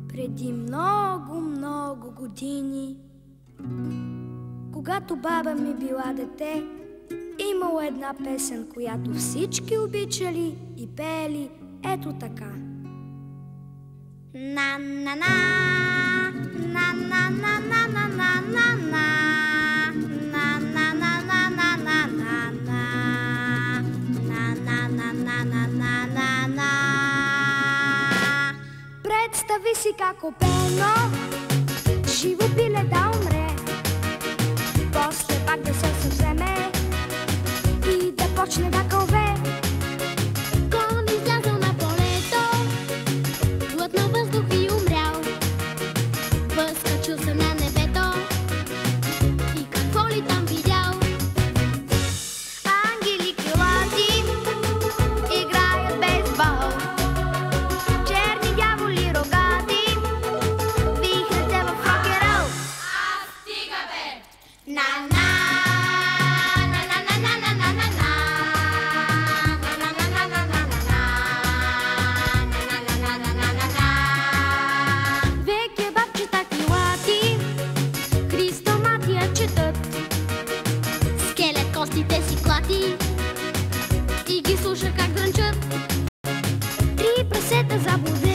Преди много, много години, когато баба ми била дете, имало една песен, която всички обичали и пеели ето така. На-на-на, на-на-на-на-на-на-на-на, на-на-на-на-на-на-на-на, на-на-на-на-на-на-на. Представи си как опено живо пиле да умре, после пак да се съвземе и да почне да кълве. Кон излязъл на полето, глътнал въздух и умрял. Възкачил се на небето и какво ли там видял? Ангели крилати играят бейсбол, черни дяволи рогати вихрят се в рок-н-рол. Стига бе! На-на. Костите си клати и ги слуша как дрънчат. Три прасета заблудени